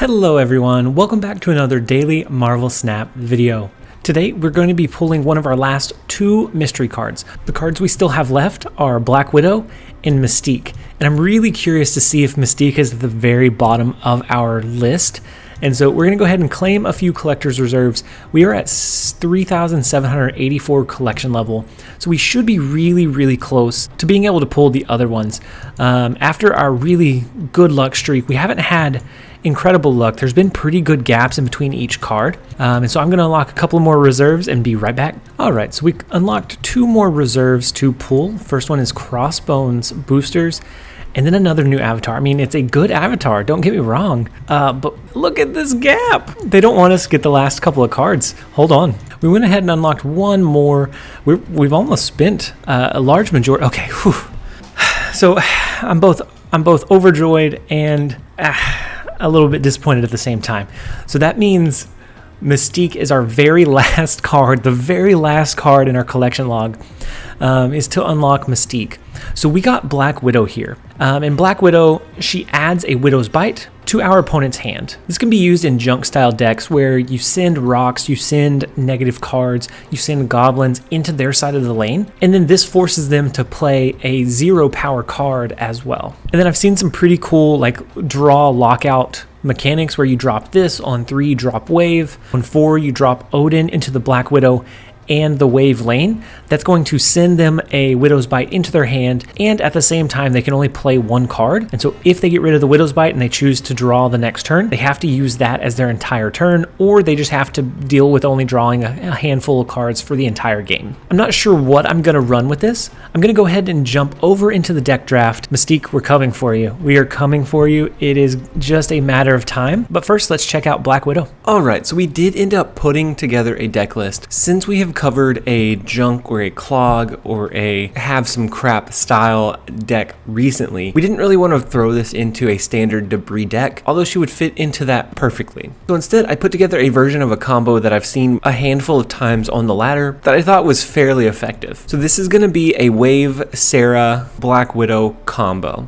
Hello everyone, welcome back to another daily Marvel Snap video. Today we're going to be pulling one of our last two mystery cards. The cards we still have left are Black Widow and Mystique, and I'm really curious to see if Mystique is at the very bottom of our list. And so we're going to go ahead and claim a few collector's reserves. We are at 3,784 collection level, so we should be really close to being able to pull the other ones. After our really good luck streak, we haven't had incredible luck. There's been pretty good gaps in between each card. And so I'm going to unlock a couple more reserves and be right back. All right, so we unlocked two more reserves to pull. First one is Crossbones Boosters. And then another new avatar. I mean, it's a good avatar, don't get me wrong. But look at this gap. They don't want us to get the last couple of cards. Hold on. We went ahead and unlocked one more. We've almost spent a large majority. Okay, whew. So I'm both overjoyed and a little bit disappointed at the same time. So that means Mystique is our very last card. The very last card in our collection log is to unlock Mystique. So we got Black Widow here. And Black Widow, she adds a Widow's Bite to our opponent's hand. This can be used in junk style decks where you send rocks, you send negative cards, you send goblins into their side of the lane, and then this forces them to play a 0 power card as well. And then I've seen some pretty cool like draw lockout mechanics where you drop this on 3, drop Wave, on 4 you drop Odin into the Black Widow and the Wave lane. That's going to send them a Widow's Bite into their hand, and at the same time they can only play one card. And so if they get rid of the Widow's Bite and they choose to draw the next turn, they have to use that as their entire turn, or they just have to deal with only drawing a handful of cards for the entire game. I'm not sure what I'm going to run with this. I'm going to go ahead and jump over into the deck draft. Mystique, we're coming for you. We are coming for you. It is just a matter of time. But first, let's check out Black Widow. All right, so we did end up putting together a deck list. Since we have covered a junk or a clog or a have some crap style deck recently, we didn't really want to throw this into a standard debris deck, although she would fit into that perfectly. So instead, I put together a version of a combo that I've seen a handful of times on the ladder that I thought was fairly effective. So this is going to be a Wave, Sarah, Black Widow combo.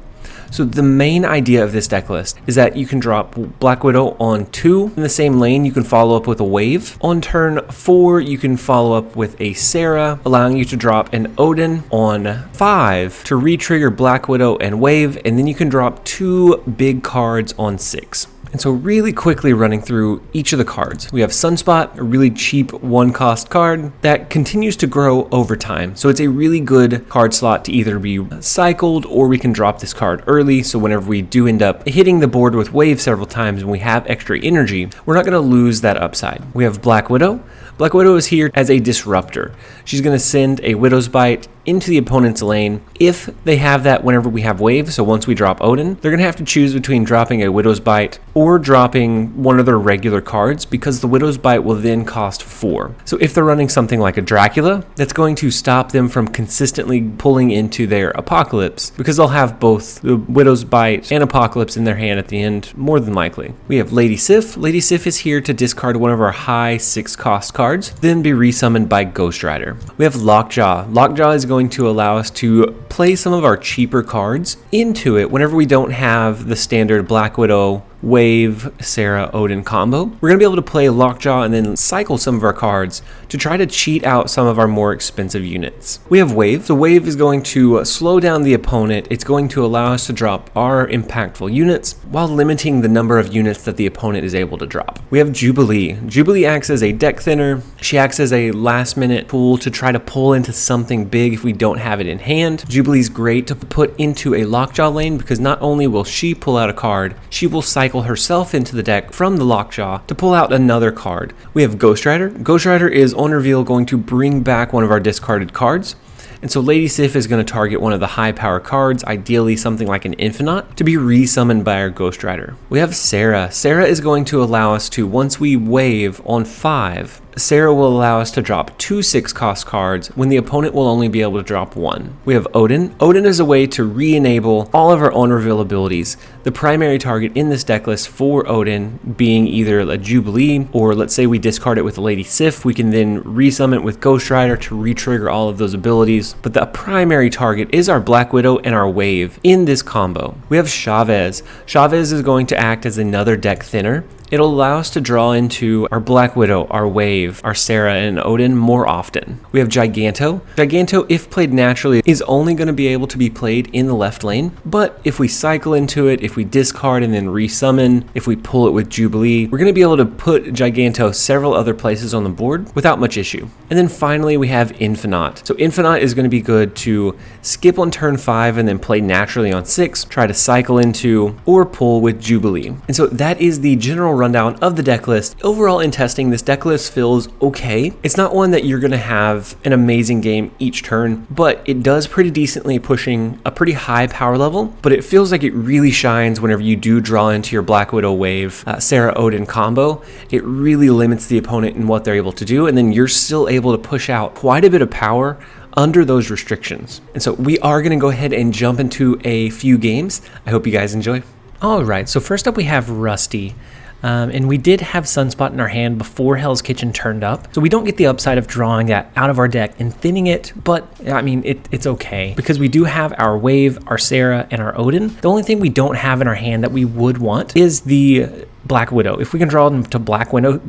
So the main idea of this deck list is that you can drop Black Widow on 2 in the same lane. You can follow up with a Wave. On turn 4, you can follow up with a Sarah, allowing you to drop an Odin. On 5 to re-trigger Black Widow and Wave, and then you can drop 2 big cards on 6. And so really quickly running through each of the cards, we have Sunspot, a really cheap 1-cost card that continues to grow over time. So it's a really good card slot to either be cycled, or we can drop this card early. So whenever we do end up hitting the board with Wave several times and we have extra energy, we're not going to lose that upside. We have Black Widow. Black Widow is here as a disruptor. She's going to send a Widow's Bite into the opponent's lane if they have that whenever we have Wave. So once we drop Odin, they're going to have to choose between dropping a Widow's Bite or dropping one of their regular cards, because the Widow's Bite will then cost 4. So if they're running something like a Dracula, that's going to stop them from consistently pulling into their Apocalypse, because they'll have both the Widow's Bite and Apocalypse in their hand at the end, more than likely. We have Lady Sif. Lady Sif is here to discard one of our high 6-cost cards, then be resummoned by Ghost Rider. We have Lockjaw. Lockjaw is going to allow us to play some of our cheaper cards into it whenever we don't have the standard Black Widow, Wave, Sarah, Odin combo. We're going to be able to play Lockjaw and then cycle some of our cards to try to cheat out some of our more expensive units. We have Wave. So Wave is going to slow down the opponent. It's going to allow us to drop our impactful units while limiting the number of units that the opponent is able to drop. We have Jubilee. Jubilee acts as a deck thinner. She acts as a last minute tool to try to pull into something big if we don't have it in hand. Jubilee's great to put into a Lockjaw lane, because not only will she pull out a card, she will cycle herself into the deck from the Lockjaw to pull out another card. We have Ghost Rider. Ghost Rider is on reveal going to bring back one of our discarded cards. And so Lady Sif is going to target one of the high power cards, ideally something like an Infinite, to be resummoned by our Ghost Rider. We have Sarah. Sarah is going to allow us to, once we Wave on 5, Sarah will allow us to drop 2 6-cost cards when the opponent will only be able to drop 1. We have Odin. Odin is a way to re-enable all of our on-reveal abilities. The primary target in this deck list for Odin being either a Jubilee, or let's say we discard it with a Lady Sif, we can then resummon it with Ghost Rider to re-trigger all of those abilities. But the primary target is our Black Widow and our Wave in this combo. We have Chavez. Chavez is going to act as another deck thinner. It'll allow us to draw into our Black Widow, our Wave, our Sarah, and Odin more often. We have Giganto. Giganto, if played naturally, is only going to be able to be played in the left lane, but if we cycle into it, if we discard and then resummon, if we pull it with Jubilee, we're going to be able to put Giganto several other places on the board without much issue. And then finally, we have Infinite. So Infinite is going to be good to skip on turn 5 and then play naturally on 6, try to cycle into, or pull with Jubilee. And so that is the general rundown of the deck list. Overall, in testing, this deck list feels okay. It's not one that you're going to have an amazing game each turn, but it does pretty decently, pushing a pretty high power level, but it feels like it really shines whenever you do draw into your Black Widow Wave, Sarah Odin combo. It really limits the opponent in what they're able to do, and then you're still able to push out quite a bit of power under those restrictions. And so we are going to go ahead and jump into a few games. I hope you guys enjoy. All right, so first up we have Rusty. And we did have Sunspot in our hand before Hell's Kitchen turned up, so we don't get the upside of drawing that out of our deck and thinning it, but I mean, it's okay, because we do have our Wave, our Sarah, and our Odin. The only thing we don't have in our hand that we would want is the Black Widow. If we can draw them to Black Widow.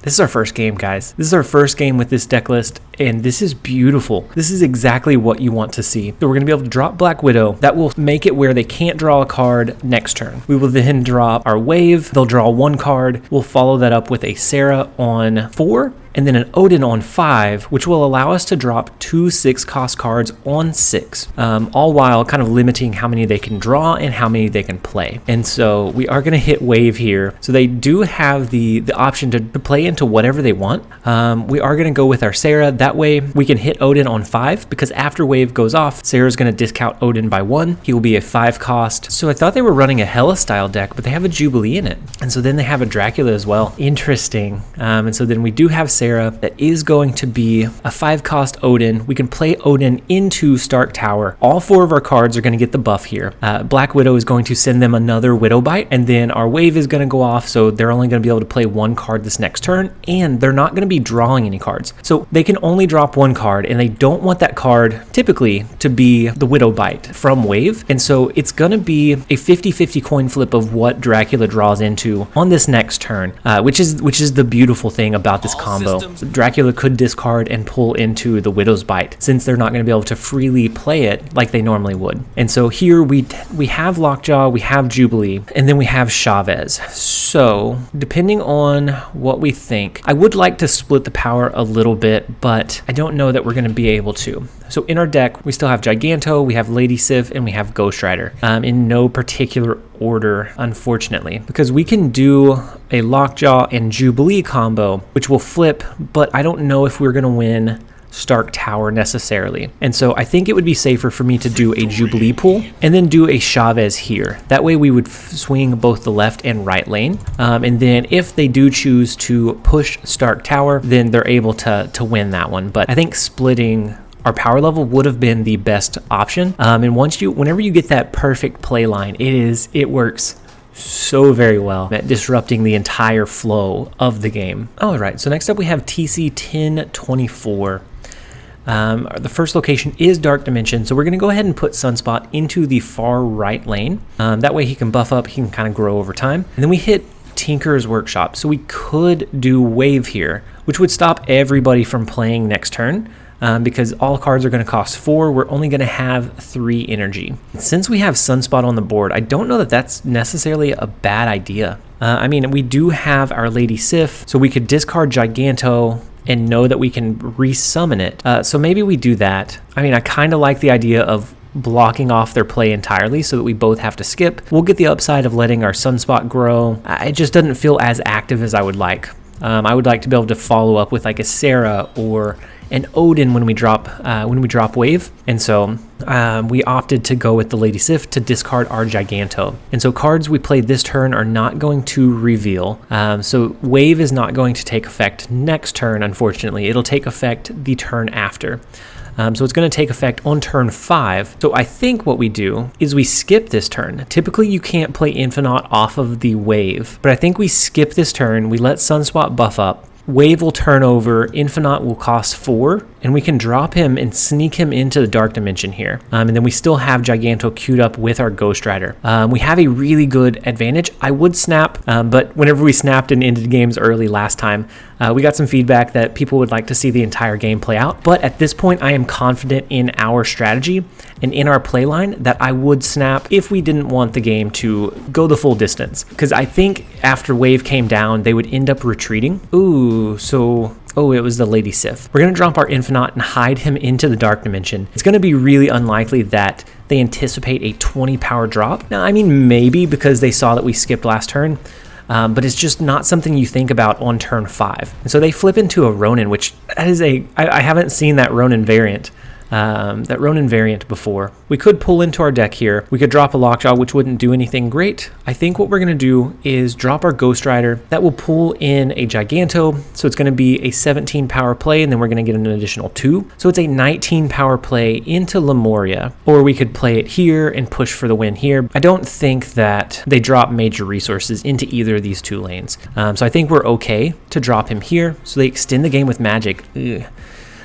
This is our first game, guys. This is our first game with this deck list, and this is beautiful. This is exactly what you want to see. So we're going to be able to drop Black Widow. That will make it where they can't draw a card next turn. We will then drop our Wave. They'll draw 1 card. We'll follow that up with a Sarah on 4. And then an Odin on 5, which will allow us to drop 2 6-cost cards on 6, all while kind of limiting how many they can draw and how many they can play. And so we are going to hit Wave here. So they do have the option to play into whatever they want. We are going to go with our Sarah. That way we can hit Odin on 5, because after Wave goes off, Sarah's going to discount Odin by 1. He will be a 5-cost. So I thought they were running a Hela style deck, but they have a Jubilee in it. And so then they have a Dracula as well. Interesting. And so then we do have Sarah that is going to be a 5-cost Odin. We can play Odin into Stark Tower. All 4 of our cards are going to get the buff here. Black Widow is going to send them another Widow Bite, and then our Wave is going to go off, so they're only going to be able to play 1 card this next turn, and they're not going to be drawing any cards. So they can only drop 1 card, and they don't want that card typically to be the Widow Bite from Wave. And so it's going to be a 50-50 coin flip of what Dracula draws into on this next turn, which is the beautiful thing about this combo. Dracula could discard and pull into the Widow's Bite, since they're not going to be able to freely play it like they normally would. And so here we have Lockjaw, we have Jubilee, and then we have Chavez. So depending on what we think, I would like to split the power a little bit, but I don't know that we're going to be able to. So in our deck, we still have Giganto, we have Lady Sif, and we have Ghost Rider, in no particular order, unfortunately, because we can do a Lockjaw and Jubilee combo, which will flip, but I don't know if we're going to win Stark Tower necessarily. And so I think it would be safer for me to do a Jubilee pull and then do a Chavez here. That way we would swing both the left and right lane. And then if they do choose to push Stark Tower, then they're able to win that one. But I think splitting our power level would have been the best option. And whenever you get that perfect play line, it works so very well at disrupting the entire flow of the game. All right, so next up we have TC 1024. The first location is Dark Dimension, so we're going to go ahead and put Sunspot into the far right lane. That way he can buff up, he can kind of grow over time. And then we hit Tinker's Workshop, so we could do Wave here, which would stop everybody from playing next turn. Because all cards are going to cost 4, we're only going to have 3 energy. Since we have Sunspot on the board, I don't know that that's necessarily a bad idea. I mean, we do have our Lady Sif, so we could discard Giganto and know that we can resummon it. So maybe we do that. I mean, I kind of like the idea of blocking off their play entirely so that we both have to skip. We'll get the upside of letting our Sunspot grow. It just doesn't feel as active as I would like. I would like to be able to follow up with like a Sarah or and Odin when we drop Wave. And so we opted to go with the Lady Sif to discard our Giganto. And so cards we played this turn are not going to reveal. So Wave is not going to take effect next turn, unfortunately. It'll take effect the turn after. So it's going to take effect on turn 5. So I think what we do is we skip this turn. Typically you can't play Infinite off of the Wave, but I think we skip this turn. We let Sunswap buff up. Wave will turn over, Infinite will cost 4, and we can drop him and sneak him into the Dark Dimension here. And then we still have Giganto queued up with our Ghost Rider. We have a really good advantage. I would snap, but whenever we snapped and ended games early last time, we got some feedback that people would like to see the entire game play out. But at this point, I am confident in our strategy and in our playline that I would snap if we didn't want the game to go the full distance. Because I think after Wave came down, they would end up retreating. Oh, it was the Lady Sif. We're going to drop our Infinite and hide him into the Dark Dimension. It's going to be really unlikely that they anticipate a 20 power drop. Now, I mean, maybe because they saw that we skipped last turn, but it's just not something you think about on turn 5. And so they flip into a Ronin, which that is I haven't seen that Ronin variant. Before. We could pull into our deck here. We could drop a Lockjaw, which wouldn't do anything great. I think what we're going to do is drop our Ghost Rider. That will pull in a Giganto, so it's going to be a 17 power play, and then we're going to get an additional 2. So it's a 19 power play into Lemuria, or we could play it here and push for the win here. I don't think that they drop major resources into either of these 2 lanes. So I think we're okay to drop him here. So they extend the game with Magic. Ugh.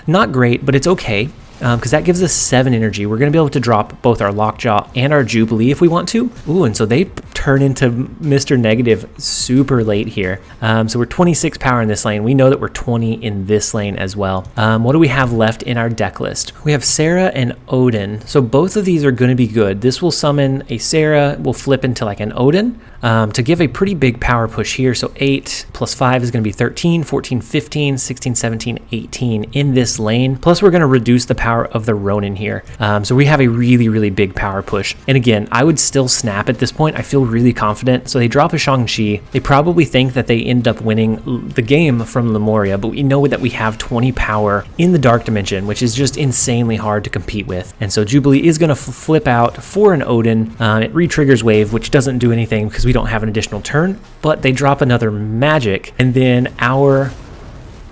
Not great, but it's okay. Because that gives us 7 energy. We're going to be able to drop both our Lockjaw and our Jubilee if we want to. Ooh, and so they turn into Mr. Negative super late here. So we're 26 power in this lane. We know that we're 20 in this lane as well. What do we have left in our deck list? We have Sarah and Odin. So both of these are going to be good. This will summon a Sarah, will flip into like an Odin to give a pretty big power push here. So 8 plus 5 is going to be 13, 14, 15, 16, 17, 18 in this lane. Plus we're going to reduce the power of the Ronin here. So we have a really, really big power push. And again, I would still snap at this point. I feel really confident. So they drop a Shang-Chi. They probably think that they end up winning the game from Lemuria, but we know that we have 20 power in the Dark Dimension, which is just insanely hard to compete with. And so Jubilee is going to flip out for an Odin. It re-triggers Wave, which doesn't do anything because we don't have an additional turn, but they drop another Magic, and then our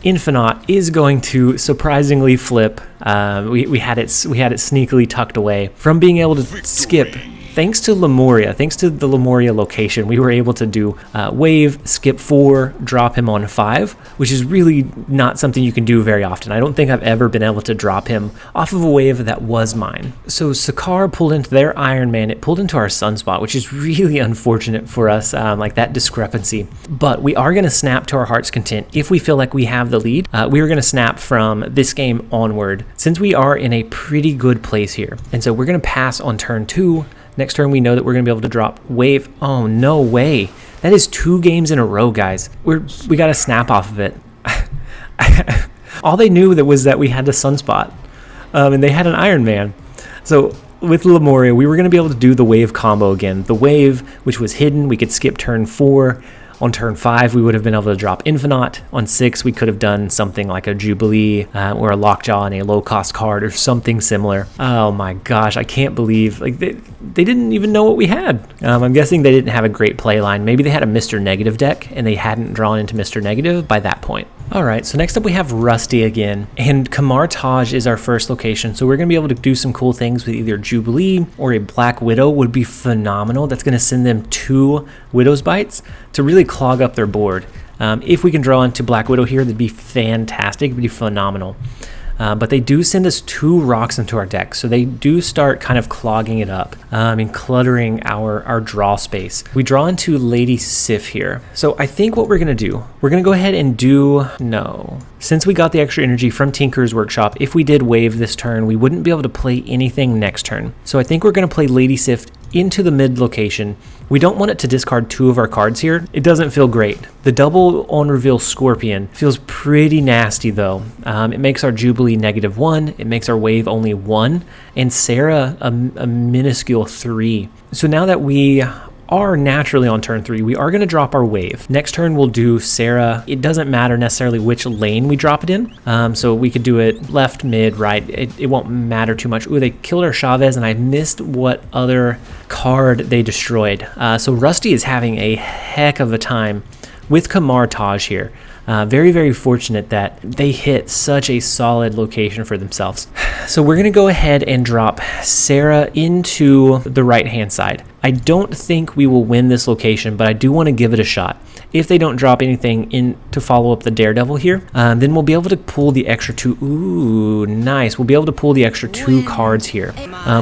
Infinite is going to surprisingly flip. We had it sneakily tucked away from being able to skip. Thanks to Lemuria, thanks to the Lemuria location, we were able to do Wave, skip 4, drop him on 5, which is really not something you can do very often. I don't think I've ever been able to drop him off of a wave that was mine. So Sakaar pulled into their Iron Man, it pulled into our Sunspot, which is really unfortunate for us, like that discrepancy. But we are going to snap to our heart's content if we feel like we have the lead. We are going to snap from this game onward, since we are in a pretty good place here. And so we're going to pass on turn 2. Next turn, we know that we're going to be able to drop Wave. Oh, no way. That is 2 games in a row, guys. We got to snap off of it. All they knew was that we had the Sunspot, and they had an Iron Man. So with Lemuria, we were going to be able to do the Wave combo again. The Wave, which was hidden, we could skip turn 4. On turn 5, we would have been able to drop Infinite. On 6, we could have done something like a Jubilee or a Lockjaw and a low-cost card or something similar. Oh my gosh, I can't believe they didn't even know what we had. I'm guessing they didn't have a great play line. Maybe they had a Mr. Negative deck and they hadn't drawn into Mr. Negative by that point. Alright, so next up we have Rusty again, and Kamar Taj is our first location, so we're going to be able to do some cool things with either Jubilee or a Black Widow would be phenomenal. That's going to send them 2 Widow's Bites to really clog up their board. If we can draw into Black Widow here, that'd be fantastic, it'd be phenomenal. But they do send us 2 rocks into our deck, so they do start kind of clogging it up and cluttering our draw space. We draw into Lady Sif here. So I think what we're going to do, we're going to go ahead and do, no. Since we got the extra energy from Tinker's Workshop, if we did Wave this turn, we wouldn't be able to play anything next turn. So I think we're going to play Lady Sif into the mid location. We don't want it to discard 2 of our cards here. It doesn't feel great. The double on reveal Scorpion feels pretty nasty though. It makes our Jubilee -1, it makes our Wave only 1, and Sarah a minuscule 3. So now that we are naturally on turn 3, we are going to drop our Wave. Next turn we'll do Sarah. It doesn't matter necessarily which lane we drop it in. So we could do it left, mid, right. It won't matter too much. Ooh, they killed our Chavez, and I missed what other card they destroyed. So Rusty is having a heck of a time with Kamar Taj here. Very, very fortunate that they hit such a solid location for themselves. So we're going to go ahead and drop Sarah into the right-hand side. I don't think we will win this location, but I do want to give it a shot. If they don't drop anything in to follow up the Daredevil here, then we'll be able to pull the extra 2. Ooh, nice. We'll be able to pull the extra 2 cards here.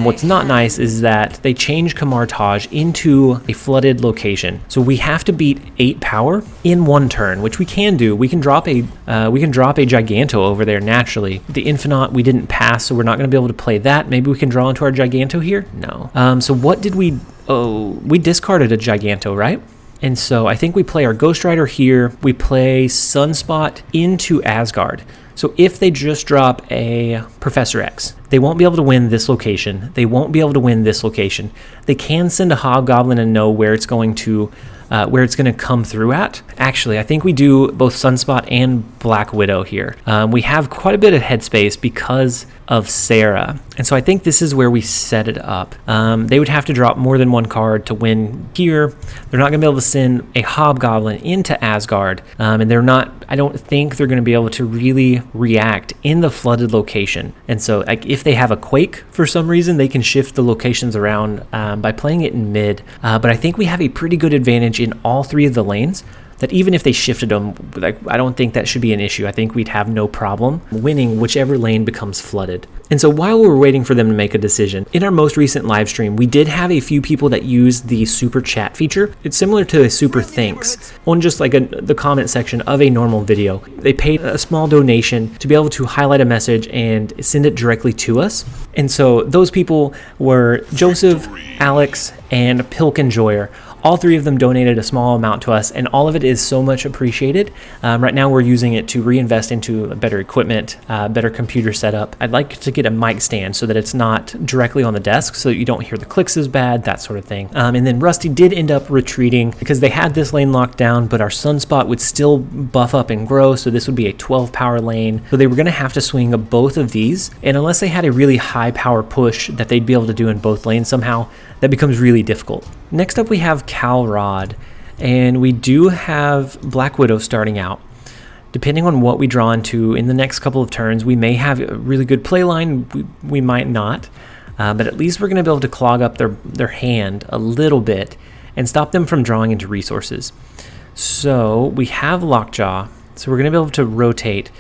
What's not nice is that they changed Kamar Taj into a flooded location. So we have to beat 8 power in 1 turn, which we can do. We can drop a Giganto over there naturally. The Infinite we didn't pass, so we're not going to be able to play that. Maybe we can draw into our Giganto here? No. So what did we... Oh, we discarded a Giganto, right? And so I think we play our Ghost Rider here. We play Sunspot into Asgard. So if they just drop a Professor X, they won't be able to win this location. They won't be able to win this location. They can send a Hobgoblin and know where it's going to come through at. Actually, I think we do both Sunspot and Black Widow here. We have quite a bit of headspace because of Sarah. And so I think this is where we set it up. They would have to drop more than 1 card to win here. They're not going to be able to send a Hobgoblin into Asgard. And I don't think they're going to be able to really react in the flooded location. And so like if they have a Quake for some reason, they can shift the locations around by playing it in mid. But I think we have a pretty good advantage in all 3 of the lanes, that even if they shifted them, I don't think that should be an issue. I think we'd have no problem winning whichever lane becomes flooded. And so while we're waiting for them to make a decision, in our most recent live stream, we did have a few people that used the super chat feature. It's similar to a super thanks on just like the comment section of a normal video. They paid a small donation to be able to highlight a message and send it directly to us. And so those people were Joseph, Alex, and Pilk Enjoyer. All 3 of them donated a small amount to us, and all of it is so much appreciated. Right now we're using it to reinvest into better equipment, better computer setup. I'd like to get a mic stand so that it's not directly on the desk so that you don't hear the clicks as bad, that sort of thing. And then Rusty did end up retreating because they had this lane locked down, but our Sunspot would still buff up and grow, so this would be a 12 power lane. So they were going to have to swing both of these, and unless they had a really high power push that they'd be able to do in both lanes somehow, that becomes really difficult. Next up we have Calrod, and we do have Black Widow starting out. Depending on what we draw into in the next couple of turns, we may have a really good play line, we might not, but at least we're going to be able to clog up their hand a little bit and stop them from drawing into resources. So we have Lockjaw, so we're going to be able to rotate.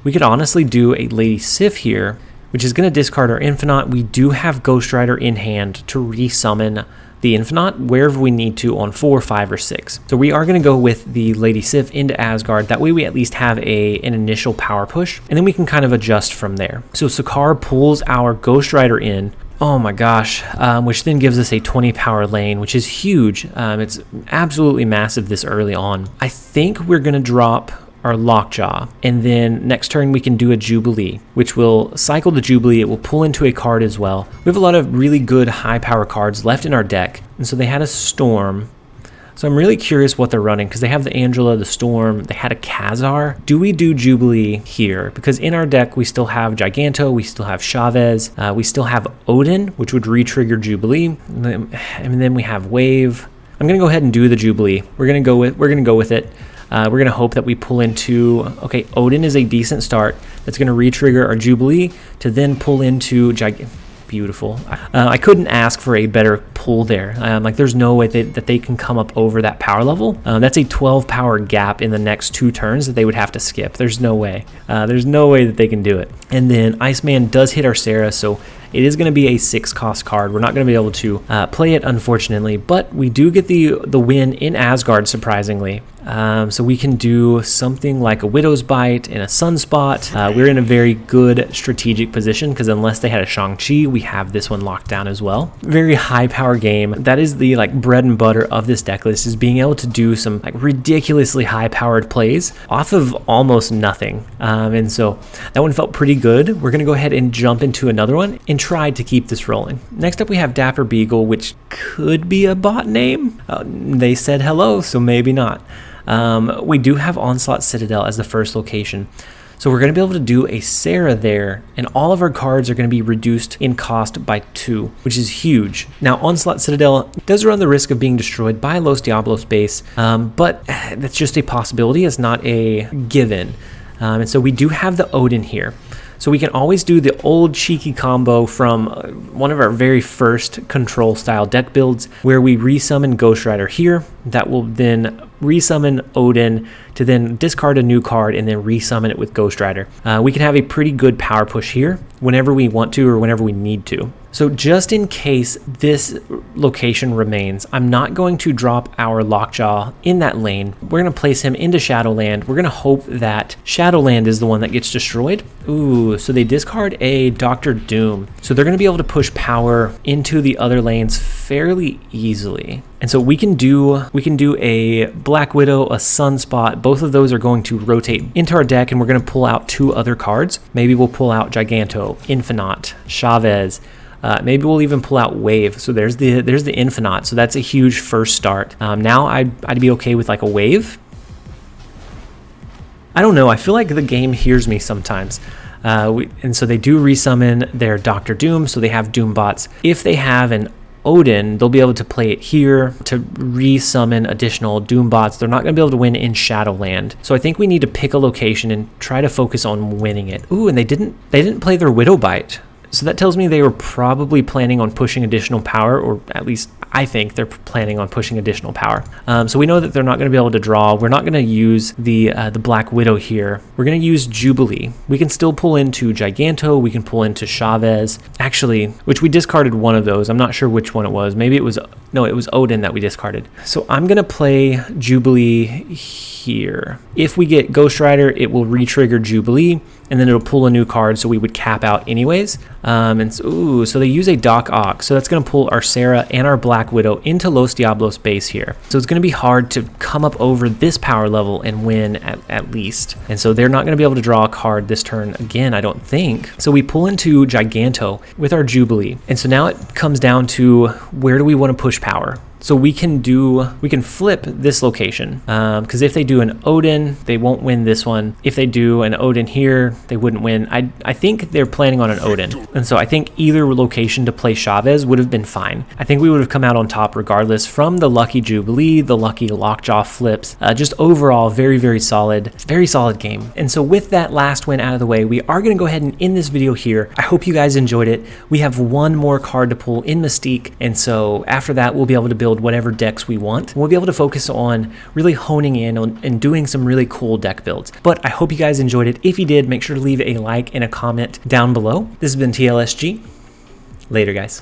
We could honestly do a Lady Sif here, which is going to discard our Infinite. We do have Ghost Rider in hand to resummon the Infinite wherever we need to on 4, 5, or 6. So we are going to go with the Lady Sif into Asgard. That way we at least have an initial power push, and then we can kind of adjust from there. So Sakaar pulls our Ghost Rider in. Oh my gosh, which then gives us a 20 power lane, which is huge. It's absolutely massive this early on. I think we're going to drop our Lockjaw, and then next turn we can do a Jubilee, which will cycle the Jubilee. It will pull into a card as well. We have a lot of really good high power cards left in our deck, and so they had a Storm. So I'm really curious what they're running, because they have the Angela, the Storm, they had a Khazar. Do we do Jubilee here? Because in our deck we still have Giganto, we still have Chavez, we still have Odin, which would re-trigger Jubilee, and then we have Wave. I'm gonna go ahead and do the Jubilee. We're gonna go with it. We're going to hope that we pull into... Okay, Odin is a decent start. That's going to re-trigger our Jubilee to then pull into... Beautiful. I couldn't ask for a better pull there. Like, there's no way that they can come up over that power level. That's a 12 power gap in the next 2 turns that they would have to skip. There's no way. There's no way that they can do it. And then Iceman does hit our Sarah, so it is going to be a 6 cost card. We're not going to be able to play it, unfortunately, but we do get the win in Asgard, surprisingly. So we can do something like a Widow's Bite and a Sunspot. We're in a very good strategic position because unless they had a Shang-Chi, we have this one locked down as well. Very high power game. That is the like bread and butter of this deck list, is being able to do some like ridiculously high powered plays off of almost nothing. And so that one felt pretty good. We're going to go ahead and jump into another one and try to keep this rolling. Next up we have Dapper Beagle, which could be a bot name. They said hello, so maybe not. We do have Onslaught Citadel as the first location. So we're going to be able to do a Sarah there, and all of our cards are going to be reduced in cost by 2, which is huge. Now, Onslaught Citadel does run the risk of being destroyed by Los Diablos base, but that's just a possibility. It's not a given. And so we do have the Odin here. So we can always do the old cheeky combo from one of our very first control style deck builds where we resummon Ghost Rider here. That will then resummon Odin to then discard a new card and then resummon it with Ghost Rider. We can have a pretty good power push here whenever we want to or whenever we need to. So just in case this location remains, I'm not going to drop our Lockjaw in that lane. We're going to place him into Shadowland. We're going to hope that Shadowland is the one that gets destroyed. Ooh, so they discard a Dr. Doom. So they're going to be able to push power into the other lanes fairly easily. And so we can do a Black Widow, a Sunspot. Both of those are going to rotate into our deck, and we're going to pull out 2 other cards. Maybe we'll pull out Giganto, Infinite, Chavez. Maybe we'll even pull out Wave. So there's the Infinite. So that's a huge first start. Now I'd be okay with like a Wave. I don't know. I feel like the game hears me sometimes. And so they do resummon their Dr. Doom. So they have Doom bots. If they have an Odin, they'll be able to play it here to resummon additional Doom bots. They're not going to be able to win in Shadowland. So I think we need to pick a location and try to focus on winning it. Ooh, and they didn't play their Widow Bite. So that tells me they were probably planning on pushing additional power, or at least I think they're planning on pushing additional power. So we know that they're not going to be able to draw. We're not going to use the Black Widow here. We're going to use Jubilee. We can still pull into Giganto. We can pull into Chavez. Actually, which we discarded one of those. I'm not sure which one it was. Maybe it was Odin that we discarded. So I'm going to play Jubilee here. If we get Ghost Rider, it will re-trigger Jubilee, and then it'll pull a new card, so we would cap out anyways. So they use a Doc Ock, so that's going to pull our Sarah and our Black Widow into Los Diablos base here. So it's going to be hard to come up over this power level and win at least. And so they're not going to be able to draw a card this turn again, I don't think. So we pull into Giganto with our Jubilee. And so now it comes down to where do we want to push power? So we can flip this location, because if they do an Odin, they won't win this one. If they do an Odin here, they wouldn't win. I think they're planning on an Odin. And so I think either location to play Chavez would have been fine. I think we would have come out on top regardless from the lucky Jubilee, the lucky Lockjaw flips. Just overall, very, very solid game. And so with that last win out of the way, we are going to go ahead and end this video here. I hope you guys enjoyed it. We have one more card to pull in Mystique. And so after that, we'll be able to build whatever decks we want. We'll be able to focus on really honing in on and doing some really cool deck builds. But I hope you guys enjoyed it. If you did, make sure to leave a like and a comment down below. This has been TLSG. Later, guys.